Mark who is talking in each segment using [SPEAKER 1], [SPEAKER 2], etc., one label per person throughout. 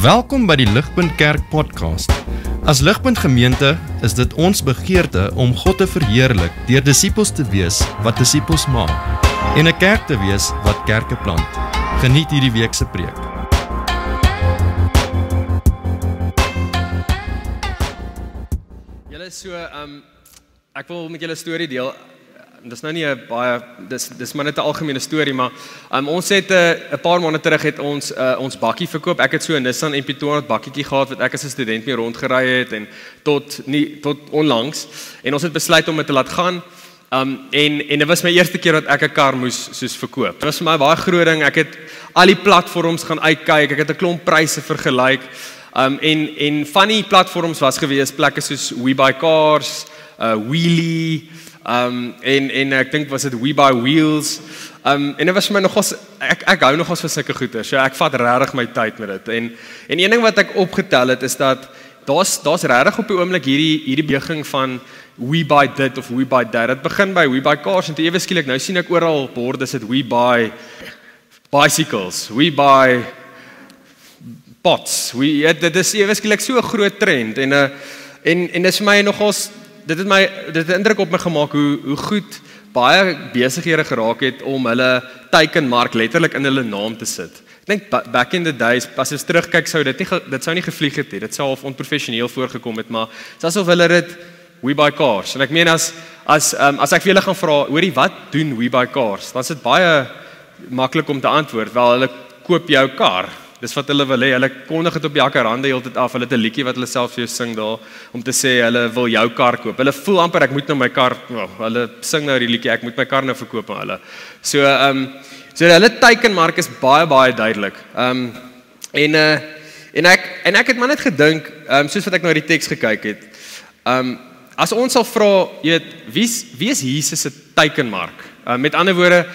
[SPEAKER 1] Welkom by die Ligpunt Kerk podcast. As Ligpunt Gemeente is dit ons begeerte om God te verheerlik deur disippels te wees wat disippels maak en 'n kerk te wees wat kerke plant. Geniet hierdie week se preek.
[SPEAKER 2] Julle so, ek wil met julle 'n storie deel. Dis nou nie 'n baie, dis maar net 'n algemene storie, maar ons het 'n paar maande terug het ons bakkie verkoop. Ek het so 'n Nissan MP200 bakkietjie gehad wat ek as 'n student mee rondgery het en tot onlangs, en ons het besluit om dit te laat gaan. En dit was my eerste keer dat ek 'n kar moes soos verkoop. Dit was vir my baie groot ding. Ek het al die platforms gaan uitkyk. Ek het 'n klomp pryse vergelyk. En van die platforms was gewees plekke soos WeBuyCars, Wheelie, en ek dink was dit WeBuyWheels. En dit was vir my nogals, ek hou nogals van sulke goeder. So ek vat regtig my tyd met dit. En een ding wat ek opgetel het is dat daar's regtig op die oomblik hierdie beweging van we buy dit of we buy that. Dit begin by WeBuyCars en toe ewe skielik nou sien ek oral borde sit we buy bicycles, we buy pots. Dit is ewe skielik so 'n groot trend en dit is vir my nogals, dit het indruk op my gemaak hoe goed baie besighede geraak het om hulle teikenmark letterlik in hulle naam te sit. Ek dink back in the days, as jy terugkyk, dit sou nie gevlieg het nie. Dit sou half onprofessioneel voorgekom het, maar dit is asof hulle dit WeBuyCars. En ek meen as ek vir julle gaan vra, hoorie, wat doen WeBuyCars? Dan is dit baie maklik om te antwoord, wel hulle koop jou kar. Dis wat hulle wil hê. Hulle kondig dit op jacarande heeltyd af. Hulle het 'n liedjie wat hulle self vir jou sing daar om te sê hulle wil jou kar koop. Hulle voel amper ek moet nou my kar, hulle sing nou die liedjie, ek moet my kar nou verkoop aan hulle. So hulle teikenmark is baie duidelik. En ek het maar net gedink, soos wat ek nou die teks gekyk het. As ons sal vra, jy weet, wie is Jesus se teikenmark? Met ander woorde,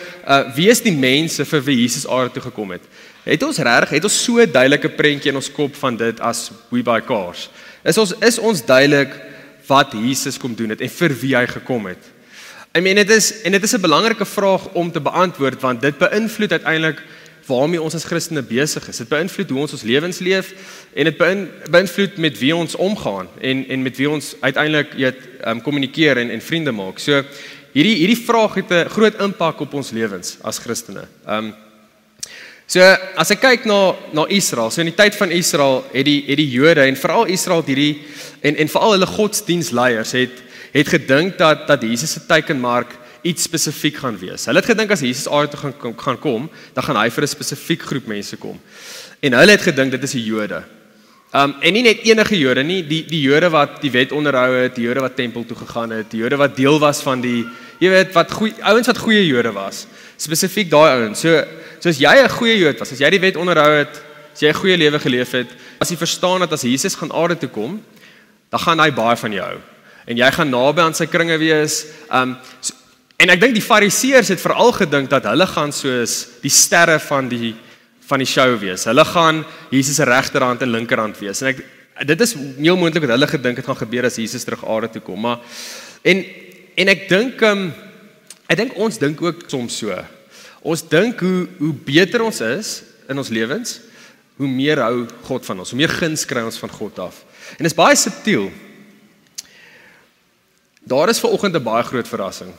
[SPEAKER 2] wie is die mense vir wie Jesus aarde toe gekom het? Het ons so 'n duidelike prentjie in ons kop van dit as WeBuyCars? Is ons duidelik wat Jesus kom doen het en vir wie hy gekom het? I mean, dit is 'n belangrike vraag om te beantwoord, want dit beïnvloed uiteindelik waarmee ons as Christene besig is. Dit beïnvloed hoe ons lewens leef en dit beïnvloed met wie ons omgaan en met wie ons uiteindelik kommunikeer en vriende maak. So hierdie vraag het 'n groot impak op ons lewens as Christene. So as ek kyk na Israel, so in die tyd van Israel het die Jode en veral Israel en veral hulle godsdienstleiers het gedink dat Jesus se teikenmark iets spesifiek gaan wees. Hulle het gedink as Jesus aarde toe gaan kom, dan gaan hy vir 'n spesifiek groep mense kom. En hulle het gedink dit is die Jode. En nie net enige Jode nie, die Jode wat die wet onderhou het, die Jode wat tempel toe gegaan het, die Jode wat deel was van die, jy weet, ouens wat goeie Jode was. Spesifiek daai ouens. So as jy 'n goeie Jood was, as jy die wet onderhou het, as jy 'n goeie lewe geleef het, as jy verstaan dat as Jesus gaan aarde toe kom, dan gaan hy baie van jou hou. En jy gaan naby aan sy kringe wees. En ek dink die Fariseërs het veral gedink dat hulle gaan soos die sterre van die show wees. Hulle gaan Jesus se regterhand en linkerhand wees. En dit is heel moontlik dat hulle gedink het gaan gebeur as Jesus terug aarde toe kom. Maar en ek dink ons dink ook soms so. Ons dink hoe beter ons is in ons lewens, hoe meer hou God van ons, hoe meer guns kry ons van God af. En dit is baie subtiel. Daar is vanoggend 'n baie groot verrassing.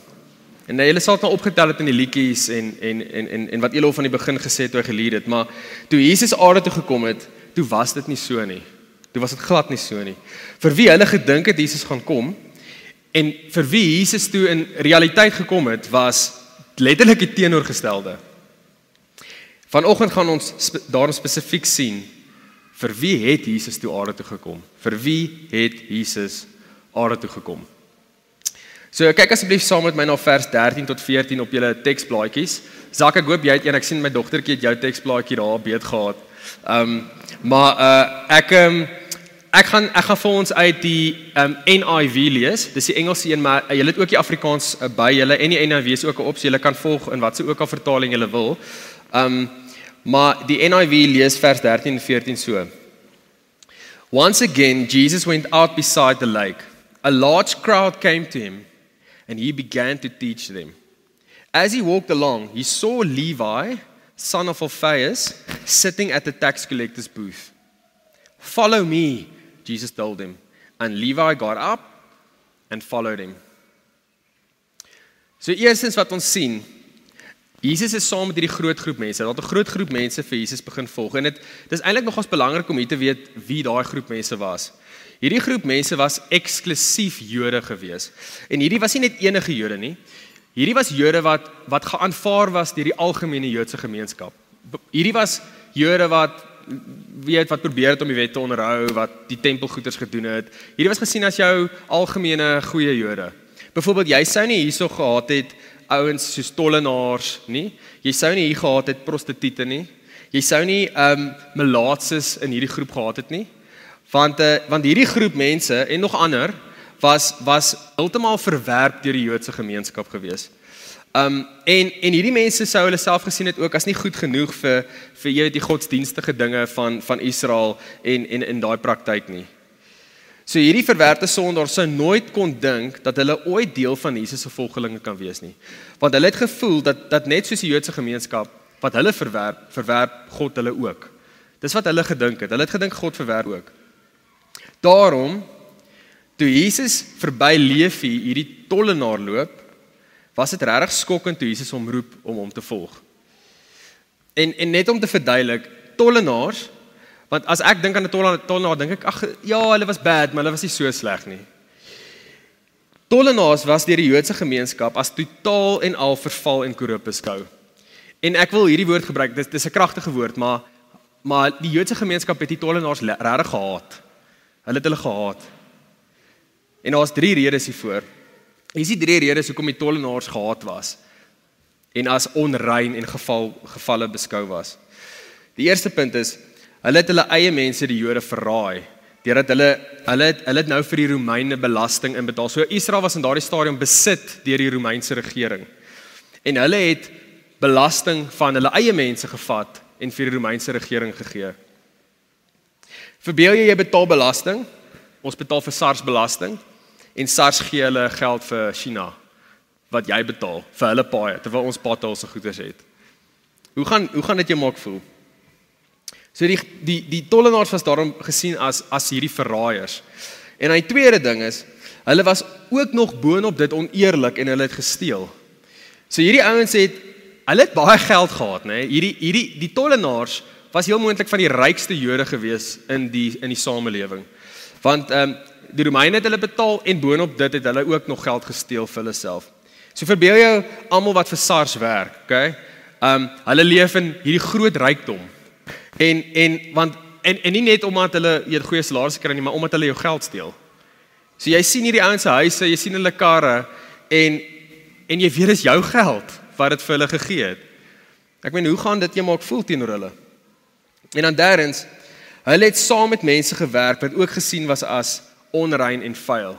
[SPEAKER 2] En julle sal het nou opgetel het in die liedjies en wat julle al van die begin gesê het toe hy geleer het, maar toe Jesus aarde toe gekom het, toe was dit nie so nie. Toe was dit glad nie so nie. Vir wie hulle gedink het Jesus gaan kom, en vir wie Jesus toe in realiteit gekom het, was letterlik die teenoorgestelde. Vanoggend gaan ons daarom spesifiek sien, vir wie het Jesus toe aarde toe gekom? Vir wie het Jesus aarde toe gekom? So kyk asseblief saam met my na vers 13 tot 14 op julle teksblaadjies. Zak, ek hoop jy het een, ek sien my dogtertjie het jou teksblaadjie daar beet gehad. Ek gaan vir ons uit die NIV lees. Dis die Engelse een, maar julle het ook die Afrikaans by julle en die NIV is ook 'n opsie. Julle kan volg in wat se ook al vertaling julle wil. Maar die NIV lees vers 13 en 14 so. Once again, Jesus went out beside the lake. A large crowd came to him, and he began to teach them. As he walked along, he saw Levi, son of Alphaeus, sitting at the tax collector's booth. Follow me, Jesus told him. And Levi got up and followed him. So eerstens wat ons sien, Jesus is saam met hierdie groot groep mense. Daar het 'n groot groep mense vir Jesus begin volg. En dit is eintlik nogals belangrik om hier te weet wie daai groep mense was. Hierdie groep mense was eksklusief Jode gewees. En hierdie was nie net enige Jode nie. Hierdie was Jode wat geaanvaar was deur die algemene Joodse gemeenskap. Hierdie was Jode wat probeer het om die wet te onderhou, wat die tempelgoeders gedoen het. Hierdie was gesien as jou algemene goeie Jode. Byvoorbeeld, jy sou nie hierso gehad het ouens soos tollenaars nie. Jy sou nie hier gehad het prostituie nie. Jy sou nie melaatses in hierdie groep gehad het nie. Want hierdie groep mense en nog ander was heeltemal verwerp deur die Joodse gemeenskap gewees. En hierdie mense sou hulle self gesien het ook as nie goed genoeg vir jy weet die godsdienstige dinge van Israel en daai praktyk nie. So hierdie verwerpte sondaars sou nooit kon dink dat hulle ooit deel van Jesus se volgelinge kan wees nie. Want hulle het gevoel dat net soos die Joodse gemeenskap wat hulle verwerp God hulle ook. Dis wat hulle gedink het. Hulle het gedink God verwerp ook. Daarom toe Jesus verby Levi hierdie tollenaar loop, was dit regtig skokkend toe Jesus hom roep om hom te volg. En net om te verduidelik, tollenaars, want as ek dink aan 'n tollenaar, dink ek, ag ja, hulle was bad, maar hulle was nie so sleg nie. Tollenaars was deur die Joodse gemeenskap as totaal en al verval en korrup beskou. En ek wil hierdie woord gebruik, dit is 'n kragtige woord, maar die Joodse gemeenskap het die tollenaars regtig gehaat. Hulle het hulle gehaat. En daar was 3 redes hiervoor. Hier is die 3 redes hoekom die tollenaars gehaat was en as onrein en gevalle beskou was. Die eerste punt is, hulle het hulle eie mense, die Jode, verraai, deurdat hulle het nou vir die Romeine belasting inbetaal. So Israel was in daardie stadium besit deur die Romeinse regering. En hulle het belasting van hulle eie mense gevat en vir die Romeinse regering gegee. Verbeel jy betaal belasting, ons betaal vir SARS belasting, en SARS gee hulle geld vir China, wat jy betaal, vir hulle paaie, terwyl ons potholes goeders het. Hoe gaan dit jou maak voel? So die tollenaars was daarom gesien as hierdie verraaiers. En die tweede ding is, hulle was ook nog boonop dit oneerlik en hulle het gesteel. So hierdie ouens hulle het baie geld gehad, né? Die tollenaars was heel moontlik van die rykste Jode gewees in die samelewing. Want die Romeine het hulle betaal en boonop dit het hulle ook nog geld gesteel vir hulle self. So verbeel jou almal wat vir SARS werk, okay? Hulle leef in hierdie groot rykdom. En nie net omdat hulle goeie salarisse kry nie, maar omdat hulle jou geld steel. So jy sien hierdie ouens se huise, jy sien hulle karre en jy weet dis jou geld wat dit vir hulle gegee het. Ek meen, hoe gaan dit jou maak voel teenoor hulle? En dan derdens, hulle het saam met mense gewerk wat ook gesien was as onrein en vuil.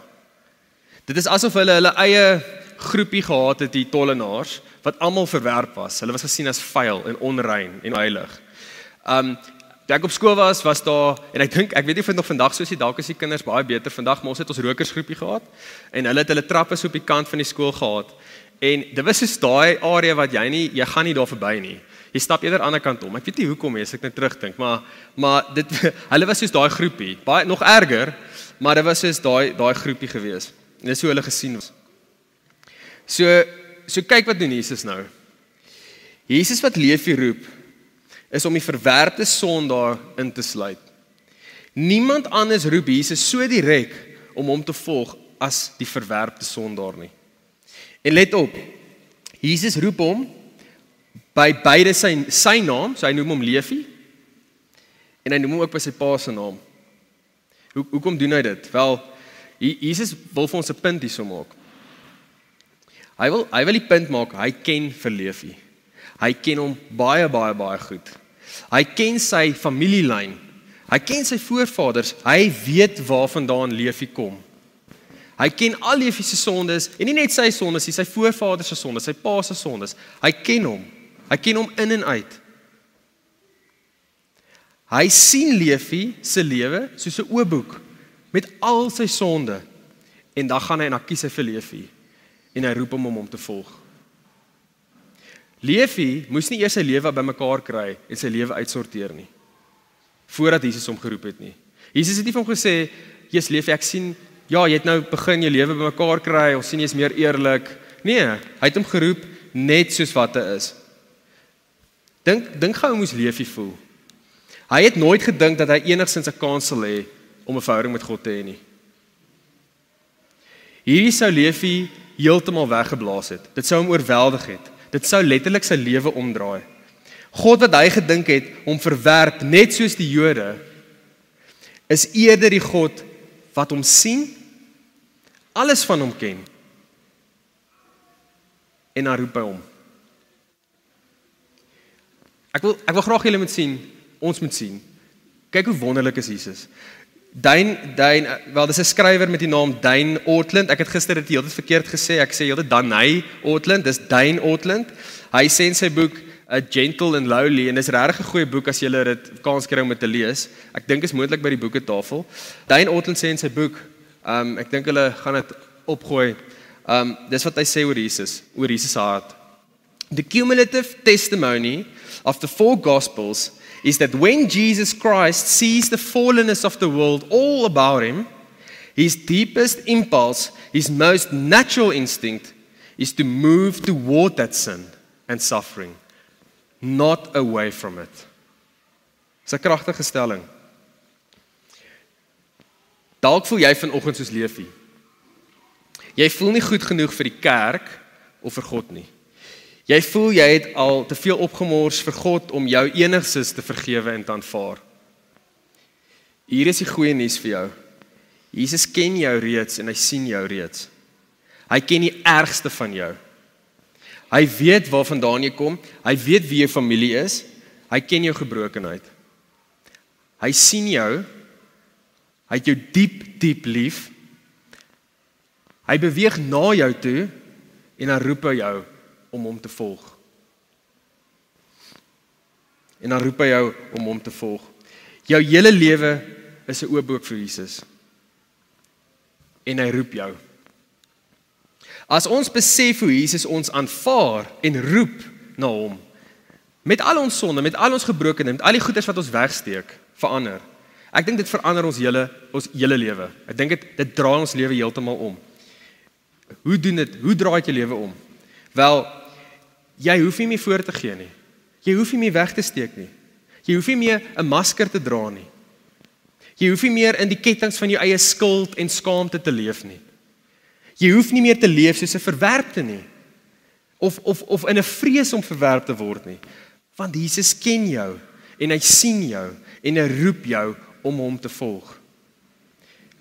[SPEAKER 2] Dit is asof hulle eie groepie gehad het, die tollenaars, wat almal verwerp was. Hulle was gesien as vuil en onrein en heilig. Toe ek op skool was daar, en ek weet nie of nog vandag soos dalk is die kinders baie beter vandag, maar ons het ons rokersgroepie gehad, en hulle het hulle trappe so op die kant van die skool gehad, en dit was soos daai area wat jy gaan nie daar verby nie. Jy stap eerder aan die ander kant om. Ek weet nie hoekom as ek net terugdink, maar hulle was soos daai groepie, baie nog erger, maar dit was soos daai groepie gewees. En dis hoe hulle gesien was. So kyk wat doen Jesus nou. Jesus wat Levi roep, is om die verwerpte sondaar in te sluit. Niemand anders roep Jesus so direk om hom te volg as die verwerpte sondaar nie. En let op, Jesus roep hom by beide sy naam, so hy noem hom Levi, en hy noem hom ook by sy pa se naam. Hoekom doen hy dit? Wel, Jesus wil vir ons 'n punt hierso maak. Hy wil die punt maak, hy ken vir Levi. Hy ken hom baie, baie, baie goed. Hy ken sy familielyn. Hy ken sy voorvaders. Hy weet waarvandaan Levi kom. Hy ken al Levi se sondes, en nie net sy sondes, nie sy voorvaders se sondes, sy pa se sondes. Hy ken hom. Hy ken hom in en uit. Hy sien Levi se lewe soos 'n oopboek met al sy sonde, en dan gaan hy en dan kies hy vir Levi, en hy roep hom om hom te volg. Levi moes nie eers sy lewe bymekaar kry en sy lewe uitsorteer nie, voordat Jesus hom geroep het nie. Jesus het nie vir hom gesê, "Jesus Leefie, ek sien, ja, jy het nou begin jou lewe bymekaar kry, ons sien jy is meer eerlik." Nee, hy het hom geroep net soos wat hy is. Dink gou hoe moes Leefie voel. Hy het nooit gedink dat hy enigstens 'n kans sal hê om 'n verhouding met God te hê nie. Hierdie sou Leefie heeltemal weggeblaas het. Dit sou hom oorweldig het. Dit sou letterlik sy lewe omdraai. God wat hy gedink het hom verwerp net soos die Jode, is eerder die God wat hom sien, alles van hom ken, en dan roep hy hom. Ek wil graag julle moet sien, ons moet sien. Kyk hoe wonderlik is Jesus. Wel, dis 'n skrywer met die naam Dane Ortlund. Ek het gister dit heeltyd verkeerd gesê. Ek sê heeltyd Danai Ortlund, dis Dane Ortlund. Hy sê in sy boek A Gentle and Lowly, en dis regtig 'n goeie boek as jy dit kans kry om dit te lees. Ek dink is moontlik by die boeketafel. Dane Ortlund sê in sy boek, ek dink hulle gaan dit opgooi. Dis wat hy sê oor Jesus se hart. The cumulative testimony of the four Gospels is that when Jesus Christ sees the fallenness of the world all about him, his deepest impulse, his most natural instinct, is to move toward that sin and suffering, not away from it. Dis 'n kragtige stelling. Dalk voel jy vanoggend soos Leefie. Jy voel nie goed genoeg vir die kerk of vir God nie. Jy voel jy het al te veel opgemors vir God om jou enigsins te vergewe en te aanvaar. Hier is die goeie nuus vir jou. Jesus ken jou reeds en hy sien jou reeds. Hy ken die ergste van jou. Hy weet waarvandaan jy kom, hy weet wie jou familie is, hy ken jou gebrokenheid. Hy sien jou, hy het jou diep lief. Hy beweeg na jou toe en dan roep hy jou om hom te volg. Jou hele lewe is 'n oop boek vir Jesus. En hy roep jou. As ons besef hoe Jesus ons aanvaar en roep na hom, met al ons sonde, met al ons gebrokenheid, met al die goeders wat ons wegsteek, verander. Ek dink dit verander ons hele lewe. Ek dink dit draai ons lewe heeltemal om. Hoe draai dit jou lewe om? Wel, jy hoef nie meer voor te gee nie. Jy hoef nie meer weg te steek nie. Jy hoef nie meer 'n masker te dra nie. Jy hoef nie meer in die kettinge van jou eie skuld en skaamte te leef nie. Jy hoef nie meer te leef soos 'n verwerpte nie. Of in 'n vrees om verwerp te word nie. Want Jesus ken jou en hy sien jou en hy roep jou om hom te volg.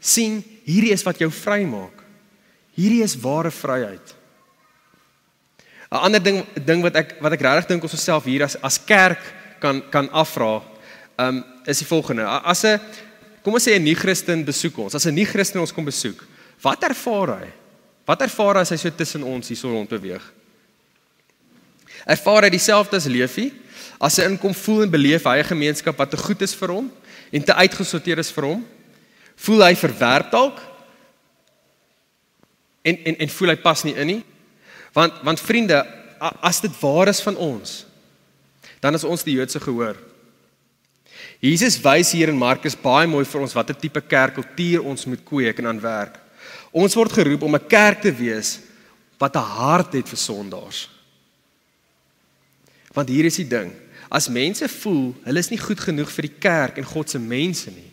[SPEAKER 2] Sien, hierdie is wat jou vry maak. Hierdie is ware vryheid. 'n ander ding wat ek regtig dink ons osself hier as kerk kan afvra, is die volgende. Kom ons sê 'n nie-Christen besoek ons. As 'n nie-Christen ons kom besoek, wat ervaar hy? Wat ervaar hy as hy so tussen ons hier so rond beweeg? Ervaar hy dieselfde as Leefie? As hy inkom, voel en beleef hy 'n gemeenskap wat te goed is vir hom en te uitgesorteer is vir hom? Voel hy verwerp dalk? En voel hy pas nie in nie? Want vriende, as dit waar is van ons, dan is ons die Joodse gehoor. Jesus wys hier in Markus baie mooi vir ons watter tipe kerkkultuur ons moet kweek en aanwerk. Ons word geroep om 'n kerk te wees wat 'n hart het vir sondaars. Want hier is die ding, as mense voel, hulle is nie goed genoeg vir die kerk en God se mense nie,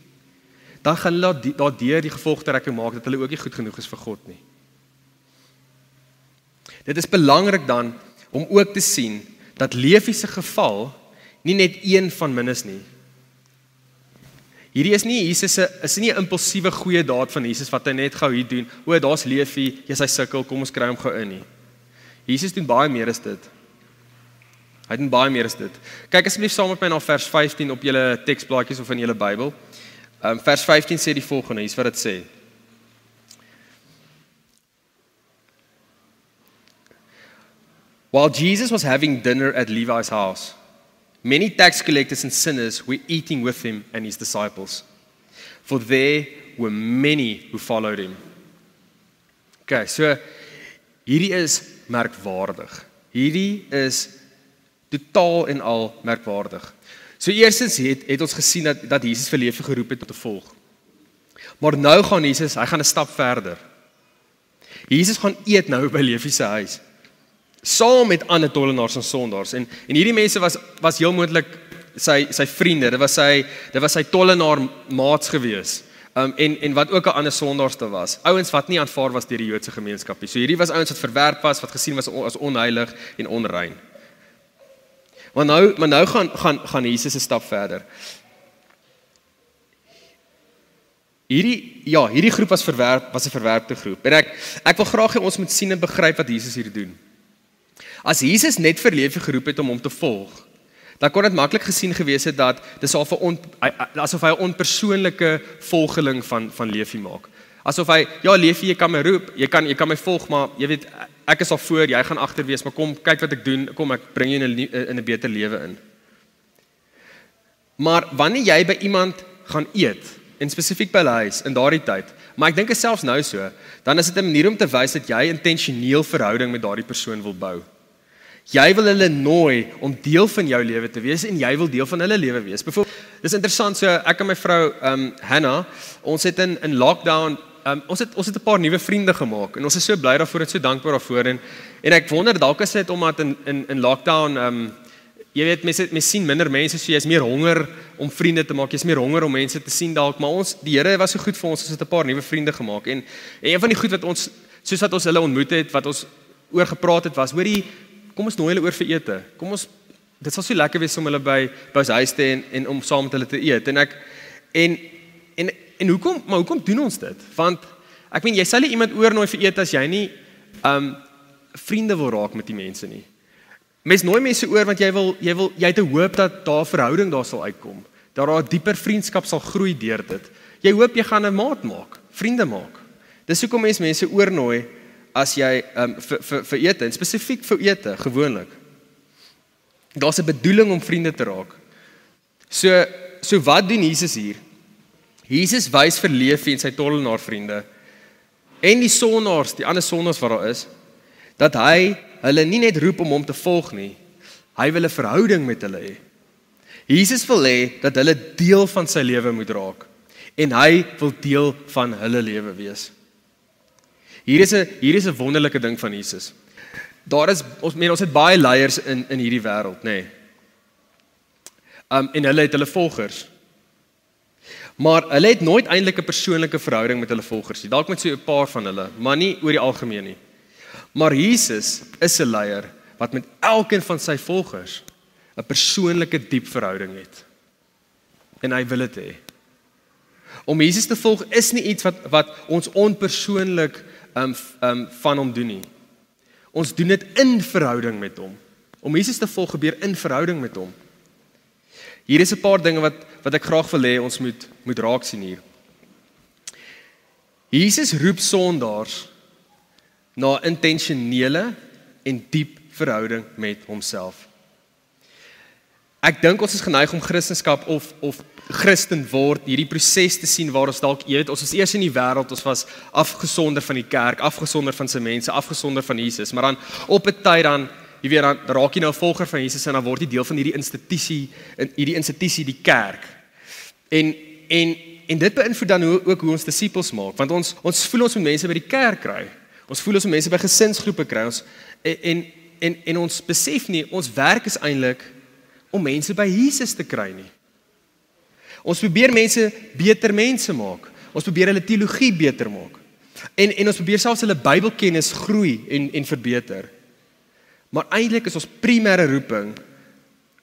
[SPEAKER 2] dan gaan hulle daardeur die gevolgtrekking maak dat hulle ook nie goed genoeg is vir God nie. Dit is belangrik dan om ook te sien dat Leefie se geval nie net een van min is nie. Hierdie is nie nie 'n impulsiewe goeie daad van Jesus wat hy net gou hier doen. O, daar's Leefie, hy sukkel, kom ons kry hom gou in nie. Jesus doen baie meer as dit. Hy doen baie meer as dit. Kyk asseblief saam met my na vers 15 op julle teksblaadjies of in julle Bybel. Vers 15 sê die volgende, hier's wat dit sê. While Jesus was having dinner at Levi's house, many tax collectors and sinners were eating with him and his disciples, for there were many who followed him. Okay, so hierdie is merkwaardig. Hierdie is totaal en al merkwaardig. So eerstens het ons gesien dat Jesus vir Leefie geroep het om te volg. Maar nou gaan Jesus, hy gaan 'n stap verder. Jesus gaan eet nou by Levi se huis. Saam met ander tollenaars en sondaars. En hierdie mense was heel moontlik sy vriende. Dit was sy tollenaar maats gewees. En wat ook 'n ander sondaars te was. Ouens wat nie aanvaar was deur die Joodse gemeenskap nie. So hierdie was ouens wat verwerp was, wat gesien was as onheilig en onrein. Maar nou gaan Jesus 'n stap verder. Hierdie groep was 'n verwerpte groep. En ek wil graag hê ons moet sien en begryp wat Jesus hier doen. As Jesus net vir Levi geroep het om hom te volg, dan kon dit maklik gesien gewees het dat dis asof hy 'n onpersoonlike volgeling van Levi maak. Asof hy, Levi, jy kan my roep, jy kan my volg, maar jy weet, ek is al voor, jy gaan agter wees, maar kom, kyk wat ek doen, kom, ek bring jou in 'n beter lewe in. Maar wanneer jy by iemand gaan eet, en spesifiek by hulle huis, in daardie tyd, maar ek dink is selfs nou so, dan is dit 'n manier om te wys dat jy intentioneel verhouding met daardie persoon wil bou. Jy wil hulle nooi om deel van jou lewe te wees en jy wil deel van hulle lewe wees. Byvoorbeeld, dis interessant, so ek en my vrou Hannah, ons het in lockdown, ons het 'n paar nuwe vriende gemaak en ons is so bly daarvoor en so dankbaar daarvoor en ek wonder dalk is dit omdat in lockdown jy weet mense sien minder mense, so jy's meer honger om vriende te maak, jy's meer honger om mense te sien dalk, maar die Here was so goed vir ons het 'n paar nuwe vriende gemaak en een van die goed wat ons soos wat ons hulle ontmoet het, wat ons oor gepraat het was, hoorie, kom ons nooi hulle oor vir ete. Dit sal so lekker wees om hulle by ons huis te en om saam met hulle te eet. En hoekom doen ons dit? Want ek meen jy sal nie iemand oornooi vir ete as jy nie vriende wil raak met die mense nie. Mens nooi mense oor want jy het 'n hoop dat daar 'n verhouding daar sal uitkom. Dat daar 'n dieper vriendskap sal groei deur dit. Jy hoop jy gaan 'n maat maak, vriende maak. Dis hoekom mense oornooi as jy vir ete, en spesifiek vir ete, gewoonlik. Daar's 'n bedoeling om vriende te raak. So wat doen Jesus hier? Jesus wys vir Levi en sy tollenaar vriende, en die sondaars, die ander sondaars wat daar is, dat hy hulle nie net roep om hom te volg nie, hy wil 'n verhouding met hulle hê. Jesus wil hê dat hulle deel van sy lewe moet raak, en hy wil deel van hulle lewe wees. Hier is 'n wonderlike ding van Jesus. Ons het baie leiers in hierdie wêreld, nê. En hulle het hulle volgers. Maar hulle het nooit eintlik 'n persoonlike verhouding met hulle volgers nie. Dalk met so 'n paar van hulle, maar nie oor die algemeen nie. Maar Jesus is 'n leier wat met elkeen van sy volgers 'n persoonlike diep verhouding het. En hy wil dit hê. Om Jesus te volg is nie iets wat ons onpersoonlik van hom doen nie. Ons doen dit in verhouding met hom. Om Jesus te volg gebeur in verhouding met hom. Hier is 'n paar dinge wat ek graag wil hê ons moet raak sien hier. Jesus roep sondaars na intentionele en diep verhouding met homself. Ek dink ons is geneig om Christendom of Christen word, hierdie proses te sien waar ons dalk weet, ons was eers in die wêreld, ons was afgesonder van die kerk, afgesonder van sy mense, afgesonder van Jesus, maar dan op 'n tyd dan raak jy nou 'n volger van Jesus en dan word jy deel van hierdie institusie, die kerk. En dit beïnvloed dan ook hoe ons disippels maak, want ons voel ons moet mense by die kerk kry. Ons voel ons moet mense by gesinsgroepe kry. En ons besef nie, ons werk is eintlik om mense by Jesus te kry nie. Ons probeer mense beter mense maak. Ons probeer hulle teologie beter maak. En ons probeer selfs hulle Bybelkennis groei en verbeter. Maar eintlik is ons primêre roeping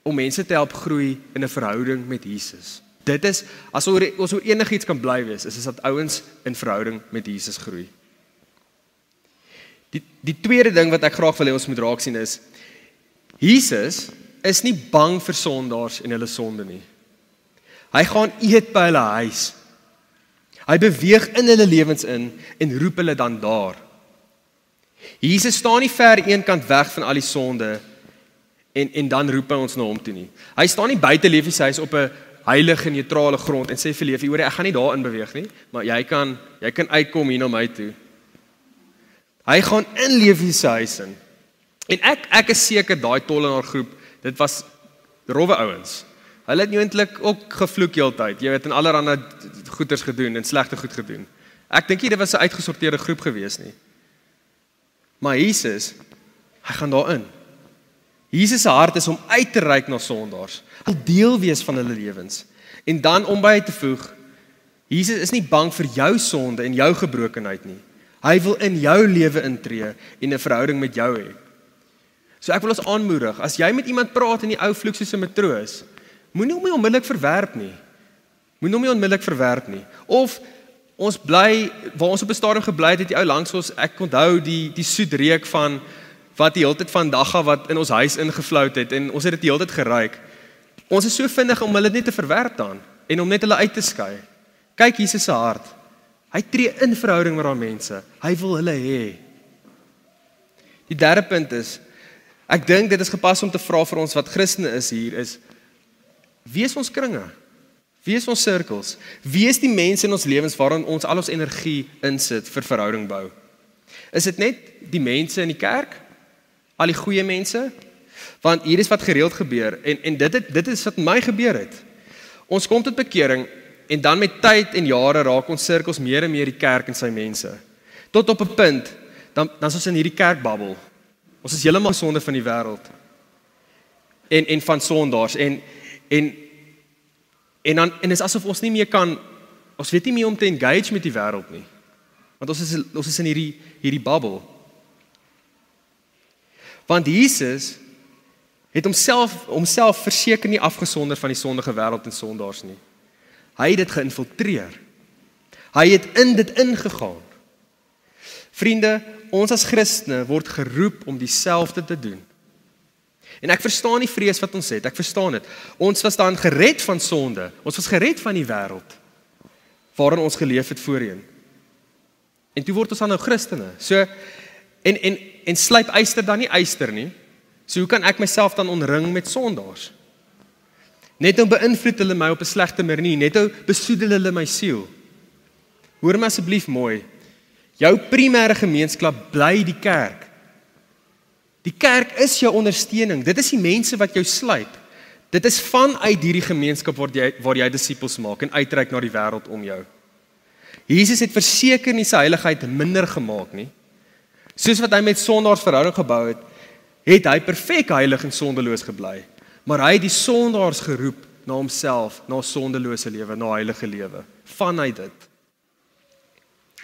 [SPEAKER 2] om mense te help groei in 'n verhouding met Jesus. Dit is, as ons oor enigiets kan bly wees, is dat ouens in verhouding met Jesus groei. Die tweede ding wat ek graag wil hê ons moet raak sien is, Jesus is nie bang vir sondaars en hulle sonde nie. Hy gaan eet by hulle huis. Hy beweeg in hulle lewens in en roep hulle dan daar. Jesus staan nie ver eenkant weg van al die sonde en dan roep hy ons na hom toe nie. Hy staan nie buite Levi se huis op 'n heilige neutrale grond en sê vir Levi, hoor, ek gaan nie daarin beweeg nie, maar jy kan uitkom hier na my toe. Hy gaan in Levi se huis in. En ek is seker daai tollenaar groep, dit was rowwe ouens. Hulle het eintlik ook gevloek heeltyd, jy weet, en allerhande goeders gedoen en slegte goed gedoen. Ek dink nie dit was 'n uitgesorteerde groep gewees nie. Maar Jesus, hy gaan daarin. Jesus se hart is om uit te reik na sondaars, wil deel wees van hulle lewens. En dan om by te voeg, Jesus is nie bang vir jou sonde en jou gebrokenheid nie. Hy wil in jou lewe intree en 'n verhouding met jou hê. So ek wil ons aanmoedig, as jy met iemand praat in die ou vloek soos 'n matroos, moenie hom nie onmiddellik verwerp nie. Of ons bly, waar ons op 'n stadium gebly het die ou langs ons, ek onthou die soet reuk van wat die hele tyd van dagga wat in ons huis ingevlout het en ons het dit die hele tyd geruik. Ons is so vinnig om hulle net te verwerp dan en om net hulle uit te skei. Kyk Jesus se hart. Hy tree in verhouding met daai mense. Hy wil hulle hê. Die derde punt is, ek dink dit is gepas om te vra vir ons wat Christene is hier is, wie is ons kringe? Wie is ons sirkels? Wie is die mense in ons lewens waarin ons al ons energie insit vir verhouding bou? Is dit net die mense in die kerk? Al die goeie mense? Want hier is wat gereeld gebeur en dit is wat my gebeur het. Ons kom tot bekering en dan met tyd en jare raak ons sirkels meer en meer die kerk en sy mense. Tot op 'n punt, dan is ons in hierdie kerkbabbel. Ons is heeltemal sonde van die wêreld. En van sondaars en is asof ons nie meer kan, ons weet nie meer om te engage met die wêreld nie. Want ons is in hierdie babbel. Want Jesus het homself verseker nie afgesonder van die sondige wêreld en sondaars nie. Hy het dit geïnfiltreer. Hy het in dit ingegaan. Vriende, ons as Christene word geroep om dieselfde te doen. En ek verstaan die vrees wat ons het, ek verstaan dit. Ons was dan gered van sonde, ons was gered van die wêreld, waarin ons geleef het voorheen. En toe word ons dan nou Christene. So, en slyp yster dan nie yster nie. So hoe kan ek myself dan omring met sondaars? Net nou beïnvloed hulle my op 'n slegte manier, net nou besoedel hulle my siel. Hoor my asseblief mooi, jou primêre gemeenskap bly die kerk. Die kerk is jou ondersteuning, dit is die mense wat jou sluit. Dit is vanuit hierdie gemeenskap waar jy disippels maak en uitreik na die wêreld om jou. Jesus het verseker nie sy heiligheid minder gemaak nie. Soos wat hy met sondaars verhouding gebou het, het hy perfek heilig en sondeloos gebly. Maar hy het die sondaars geroep na homself, na 'n sondelose lewe, na 'n heilige lewe. Vanuit dit.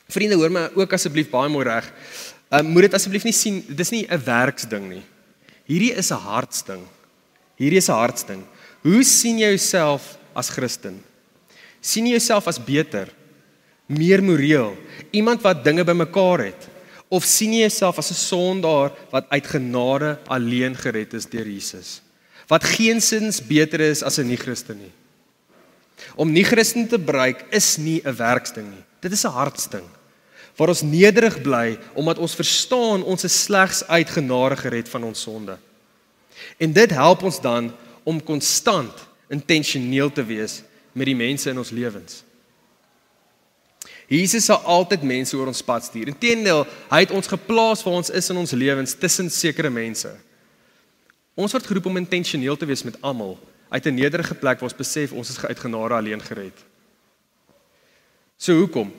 [SPEAKER 2] Vriende, hoor my ook asseblief baie mooi reg. Moet dit asseblief nie sien, dit is nie 'n werksding nie. Hierdie is 'n hartsding. Hoe sien jy jouself as Christen? Sien jy jouself as beter, meer moreel, iemand wat dinge bymekaar het? Of sien jy jouself as 'n sondaar wat uit genade alleen gered is deur Jesus? Wat geensins beter is as 'n nie-Christen nie. Om nie-Christen te bereik is nie 'n werksding nie. Dit is 'n hartsding. Waar ons nederig bly omdat ons verstaan ons is slegs uit genade gered van ons sonde. En dit help ons dan om konstant intentioneel te wees met die mense in ons lewens. Jesus sal altyd mense oor ons pad stuur. Inteendeel, hy het ons geplaas waar ons is in ons lewens tussen sekere mense. Ons word geroep om intentioneel te wees met almal uit 'n nederige plek waar ons besef ons is uit genade alleen gered. So hoekom?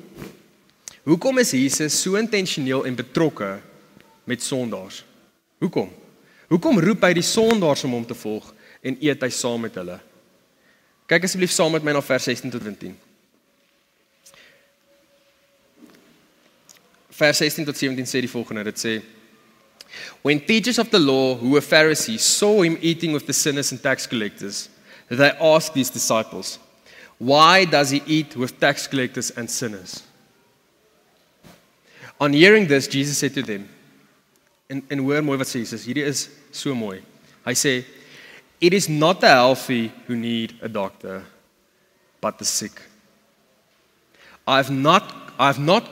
[SPEAKER 2] Hoekom is Jesus so intentioneel en betrokke met sondaars? Hoekom? Hoekom roep hy die sondaars om hom te volg en eet hy saam met hulle? Kyk asseblief saam met my na vers 16 tot 17. Vers 16 tot 17 sê die volgende, dit sê, when teachers of the law who were Pharisees saw him eating with the sinners and tax collectors, they asked his disciples, why does he eat with tax collectors and sinners? On hearing this, Jesus said to them, en hoor mooi wat sê Jesus, hierdie is so mooi. Hy sê, it is not the healthy who need a doctor, but the sick. I have not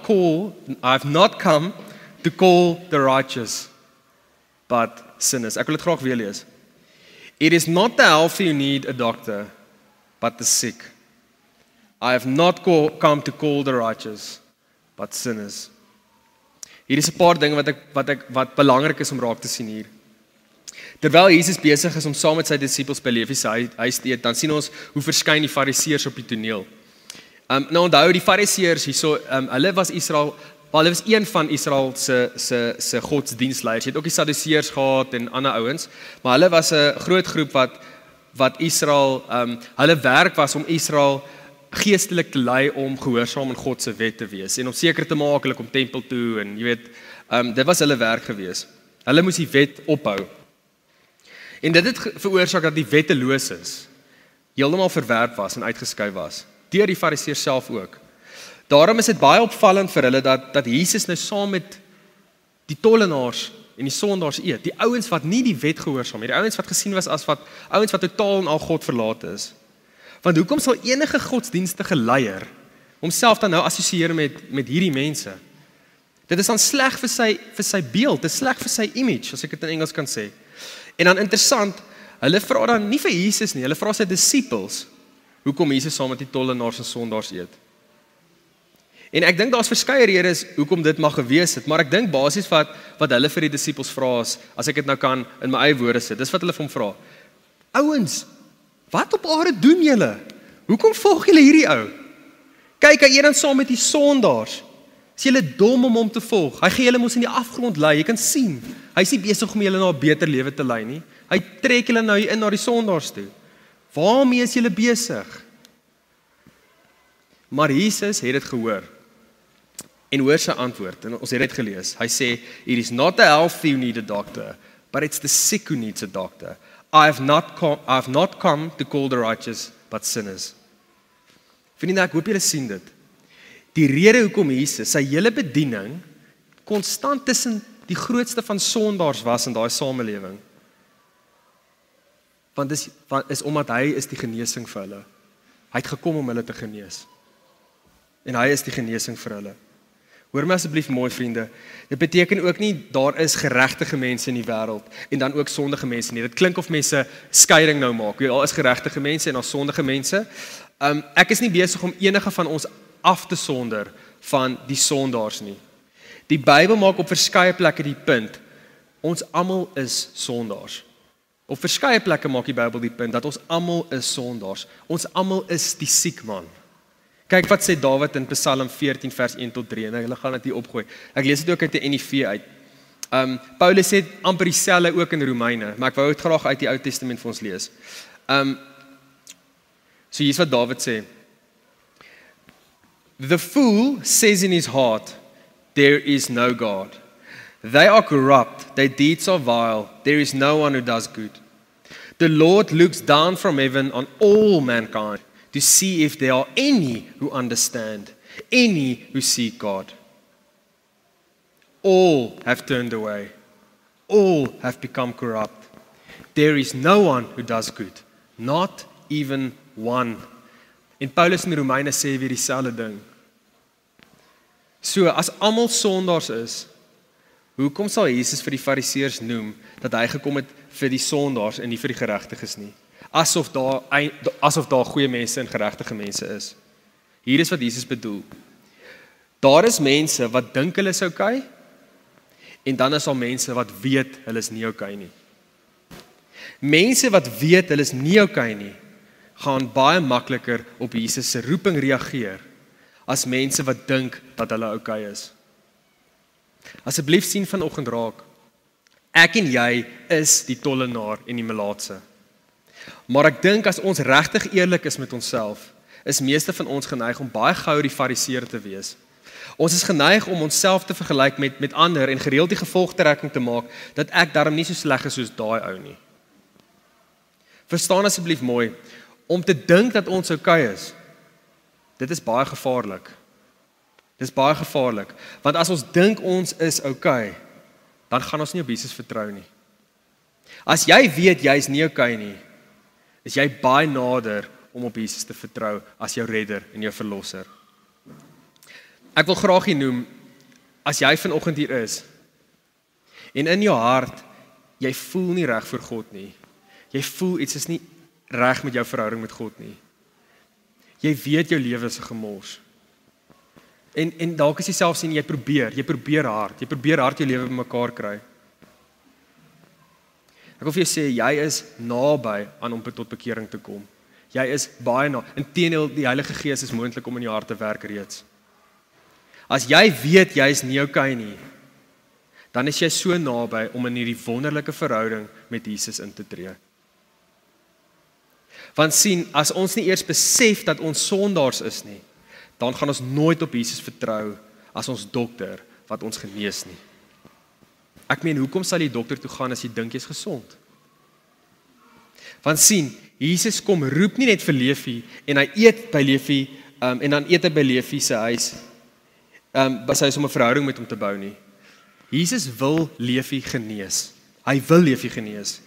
[SPEAKER 2] come to call the righteous, but sinners. Ek wil dit graag weer lees. It is not the healthy who need a doctor, but the sick. I have not come to call the righteous, but sinners. Hier is 'n paar dinge wat belangrik is om raak te sien hier. Terwyl Jesus besig is om saam met sy disippels by Lewi se huis te eet, dan sien ons hoe verskyn die Fariseërs op die toneel. Nou onthou die Fariseërs hierso, hulle was hulle was een van Israel se godsdienstleiers. Jy het ook die Sadduseërs gehad en ander ouens, maar hulle was 'n groot groep wat Israel, hulle werk was om Israel geestelik te lei om gehoorsaam aan God se wet te wees en om seker te maak hulle kom tempel toe en jy weet, dit was hulle werk gewees. Hulle moes die wet ophou. En dit het veroorsaak dat die wetteloos is, heeltemal verwerp was en uitgeskuif was, deur die Fariseërs self ook. Daarom is dit baie opvallend vir hulle dat Jesus nou saam met die tollenaars en die sondaars eet, die ouens wat nie die wet gehoorsaam het, die ouens wat gesien was as ouens wat totaal en al God verlaat is. Want hoekom sal enige godsdienstige leier homself dan nou assosieer met hierdie mense? Dit is dan sleg vir sy beeld, dit is sleg vir sy image, as ek dit in Engels kan sê. En dan interessant, hulle vra dan nie vir Jesus nie, hulle vra sy disippels, hoekom Jesus saam met die tollenaars en sondaars eet. En ek dink daar's verskeie redes hoekom dit mag gewees het, maar ek dink basies wat hulle vir die disippels vra is, as ek dit nou kan in my eie woorde sit, dis wat hulle vir hom vra. Ouens, wat op aarde doen julle? Hoekom volg julle hierdie ou? Kyk, hy eet dan saam met die sondaars. Is julle dom om hom te volg? Hy gee julle mos in die afgrond lei, jy kan sien. Hy is nie besig om julle na 'n beter lewe te lei nie. Hy trek julle nou in na die sondaars toe. Waarmee is julle besig? Maar Jesus het dit gehoor. En hoor sy antwoord, en ons het dit gelees. Hy sê, "It is not the healthy who need a doctor, but it's the sick who needs a doctor. I have not come to call the righteous, but sinners." Vriende, ek hoop julle sien dit. Die rede hoekom Jesus sy hele bediening konstant tussen die grootste van sondaars was in daai samelewing, want is omdat hy is die genesing vir hulle. Hy het gekom om hulle te genees. En hy is die genesing vir hulle. Hoor my asseblief mooi vriende, dit beteken ook nie daar is geregtige mense in die wêreld en dan ook sondige mense nie. Dit klink of mense skeiding nou maak. Daar is geregtige mense en daar sondige mense. Ek is nie besig om enige van ons af te sonder van die sondaars nie. Die Bybel maak op verskeie plekke die punt, ons almal is sondaars. Op verskeie plekke maak die Bybel die punt dat ons almal is sondaars. Ons almal is die siek man. Kyk wat sê Dawid in Psalm 14 vers 1 tot 3 en hulle gaan dit hier opgooi. Ek lees dit ook uit die NIV uit. Paulus sê amper dieselfde ook in Romeine, maar ek wou dit graag uit die Ou Testament vir ons lees. So hier's wat Dawid sê. The fool says in his heart, there is no God. They are corrupt, their deeds are vile, there is no one who does good. The Lord looks down from heaven on all mankind to see if there are any who understand, any who seek God. All have turned away, all have become corrupt. There is no one who does good, not even one. En Paulus in Romeine sê weer dieselfde ding. So, as almal sondaars is, hoekom sal Jesus vir die Fariseërs noem dat hy gekom het vir die sondaars en nie vir die geregtiges nie? Asof daar goeie mense en geregtige mense is. Hier is wat Jesus bedoel. Daar is mense wat dink hulle is okay, en dan is daar mense wat weet hulle is nie okay nie. Mense wat weet hulle is nie okay nie, gaan baie makliker op Jesus se roeping reageer, as mense wat dink dat hulle okay is. Asseblief sien vanoggend raak, ek en jy is die tollenaar en die melaatse. Maar ek dink as ons regtig eerlik is met onsself, is meeste van ons geneig om baie gou die fariseer te wees. Ons is geneig om onsself te vergelyk met ander en gereeld die gevolgtrekking te maak dat ek daarom nie so sleg is soos daai ou nie. Verstaan asseblief mooi, om te dink dat ons okay is, dit is baie gevaarlik. Dit is baie gevaarlik, want as ons dink ons is okay, dan gaan ons nie op Jesus vertrou nie. As jy weet jy is nie okay nie, is jy baie nader om op Jesus te vertrou as jou redder en jou verlosser. Ek wil graag hier noem, as jy vanoggend hier is, en in jou hart, jy voel nie reg vir God nie, jy voel iets is nie reg met jou verhouding met God nie, jy weet jou lewe is 'n gemors, en dalk is jy self sien, jy probeer hard jou lewe bymekaar kry. Ek wil vir jou sê, jy is naby aan om tot bekering te kom. Jy is baie inteendeel, die Heilige Gees is moontlik om in jou hart te werk reeds. As jy weet jy is nie okay nie, dan is jy so naby om in hierdie wonderlike verhouding met Jesus in te tree. Want sien, as ons nie eers besef dat ons sondaars is nie, dan gaan ons nooit op Jesus vertrou as ons dokter wat ons genees nie. Ek meen, hoekom sal jy dokter toe gaan as jy dink jy's gesond? Want sien, Jesus kom roep nie net vir Leefie en hy eet by Leefie en dan eet hy by Leefie se huis. By sy huis om 'n verhouding met hom te bou nie. Jesus wil Leefie genees. Hy wil Leefie genees.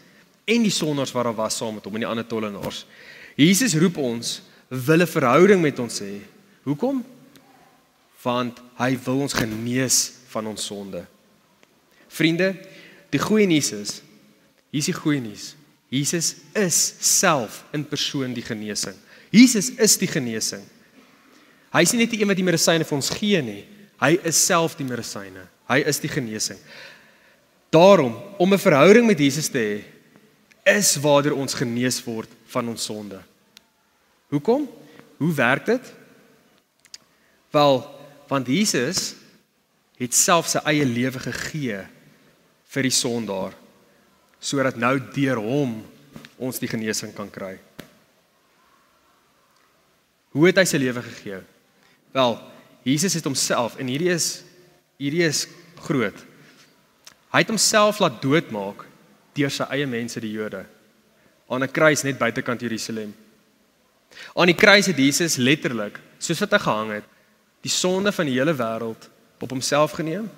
[SPEAKER 2] En die sondaars wat daar was saam met hom en die ander tollenaars. Jesus roep ons, wil 'n verhouding met ons hê. Hoekom? Want hy wil ons genees van ons sonde. Vriende, die goeie nuus is, hier is die goeie nuus. Jesus is self in persoon die genesing. Jesus is die genesing. Hy is nie net die een wat die medisyne vir ons gee nie. Hy is self die medisyne. Hy is die genesing. Daarom, om 'n verhouding met Jesus te hê, is waardeur ons genees word van ons sonde. Hoekom? Hoe werk dit? Wel, want Jesus het self sy eie lewe gegee vir die sondaar, sodat nou deur hom ons die genesing kan kry. Hoe het hy sy lewe gegee? Wel, Jesus het homself, en hierdie is groot. Hy het homself laat doodmaak deur sy eie mense, die Jode, aan 'n kruis net buitekant Jerusalem. Aan die kruis het Jesus letterlik, soos wat hy gehang het, die sonde van die hele wêreld op homself geneem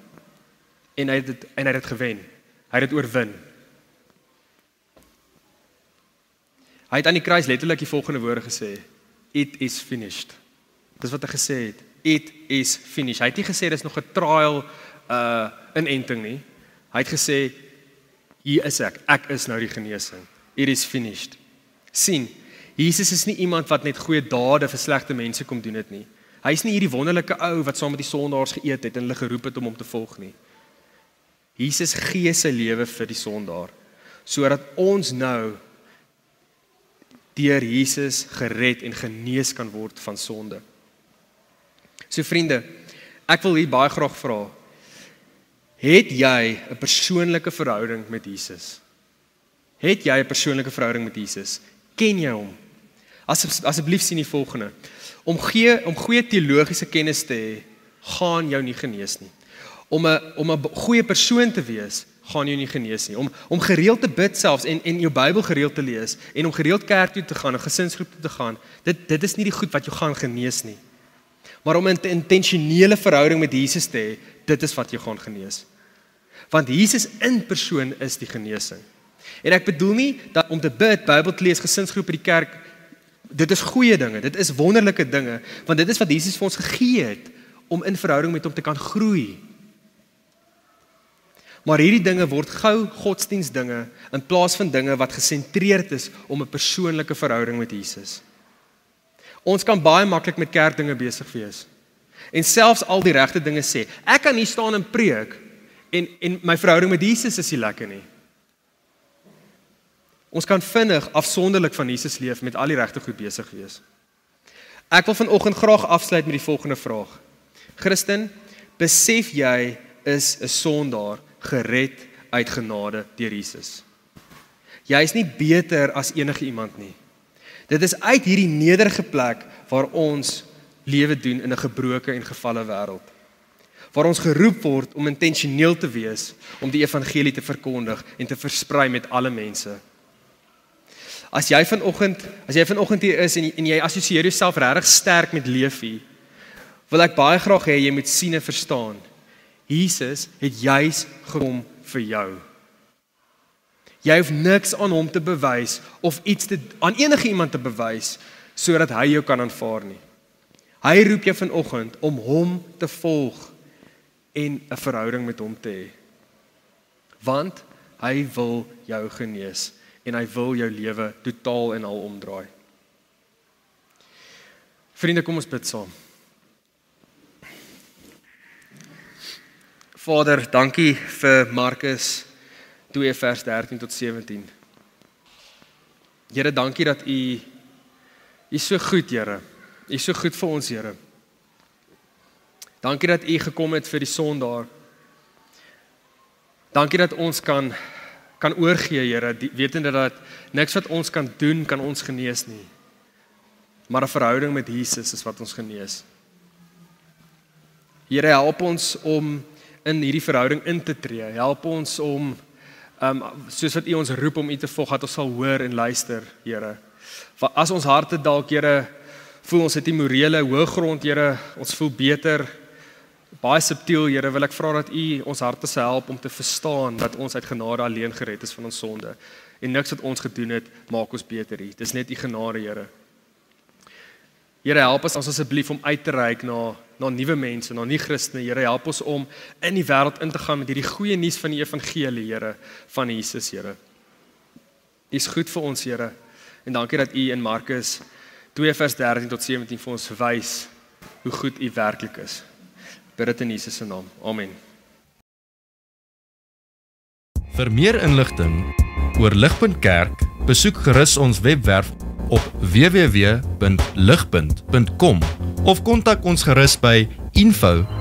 [SPEAKER 2] en hy het dit gewen. Hy het dit oorwin. Hy het aan die kruis letterlik die volgende woorde gesê: It is finished. Dis wat hy gesê het. It is finished. Hy het nie gesê dis nog 'n trial inenting nie. Hy het gesê hier is ek is nou die genesing. It is finished. Sien, Jesus is nie iemand wat net goeie dade vir slegte mense kom doen het nie. Hy is nie hierdie wonderlike ou wat saam met die sondaars geëet het en hulle geroep het om hom te volg nie. Jesus gee sy lewe vir die sondaar, sodat ons nou deur Jesus gered en genees kan word van sonde. So vriende, ek wil hier baie graag vra, het jy 'n persoonlike verhouding met Jesus? Het jy 'n persoonlike verhouding met Jesus? Ken jy hom? Asseblief sien die volgende. Om goeie teologiese kennis te hê, gaan jou nie genees nie. Om 'n goeie persoon te wees, gaan jou nie genees nie. Om gereeld te bid selfs en jou Bybel gereeld te lees en om gereeld kerk toe te gaan en gesinsgroep toe te gaan, dit is nie die goed wat jou gaan genees nie. Maar om 'n intentionele verhouding met Jesus te hê, dit is wat jou gaan genees. Want Jesus in persoon is die genesing. En ek bedoel nie dat om te bid, Bybel te lees, gesinsgroep by die kerk, dit is goeie dinge, dit is wonderlike dinge, want dit is wat Jesus vir ons gegee het om in verhouding met hom te kan groei. Maar hierdie dinge word gou godsdienstdinge in plaas van dinge wat gesentreerd is om 'n persoonlike verhouding met Jesus. Ons kan baie maklik met kerkdinge besig wees en selfs al die regte dinge sê. Ek kan hier staan en preek en my verhouding met Jesus is nie lekker nie. Ons kan vinnig afsonderlik van Jesus leef met al die regte goed besig wees. Ek wil vanoggend graag afsluit met die volgende vraag. Christen, besef jy is 'n sondaar gered uit genade deur Jesus? Jy is nie beter as enige iemand nie. Dit is uit hierdie nederige plek waar ons lewe doen in 'n gebroke en gevalle wêreld. Waar ons geroep word om intentioneel te wees om die evangelie te verkondig en te versprei met alle mense. As jy vanoggend hier is en jy assosieer jouself regtig sterk met Leefie, wil ek baie graag hê jy moet sien en verstaan. Jesus het juis gekom vir jou. Jy hoef niks aan hom te bewys of iets aan enige iemand te bewys sodat hy jou kan aanvaar nie. Hy roep jou vanoggend om hom te volg en 'n verhouding met hom te hê. Want hy wil jou genees en hy wil jou lewe totaal en al omdraai. Vriende, kom ons bid saam. Vader, dankie vir Markus 2 vers 13 tot 17. Here, dankie dat U U is so goed, Here. U is so goed vir ons, Here. Dankie dat U gekom het vir die sondaar. Dankie dat ons kan oorgee, Here, wetende dat niks wat ons kan doen, kan ons genees nie. Maar 'n verhouding met Jesus is wat ons genees. Here, help ons om in hierdie verhouding in te tree. Help ons om, soos wat U ons roep om U te volg, dat ons sal hoor en luister, Here. As ons harte dalk, Here, voel ons het die morele hoëgrond, Here, ons voel beter, baie subtiel, Here, wil ek vra dat U ons harte sal help om te verstaan dat ons uit genade alleen gered is van ons sonde. En niks wat ons gedoen het, maak ons beter nie. Dis net U genade, Here. Here, help ons asseblief om uit te reik na nuwe mense, na nie Christene. Here, help ons om in die wêreld in te gaan met hierdie goeie nuus van die evangelie, Here, van Jesus, Here. U is goed vir ons, Here. En dankie dat U in Markus 2 vers 13 tot 17 vir ons wys hoe goed U werklik is. Bid dit in Jesus se naam. Amen.
[SPEAKER 1] Vir meer inligting oor Lig.Kerk, besoek gerus ons webwerf op www.lig.com of kontak ons gerus by info@lig.com.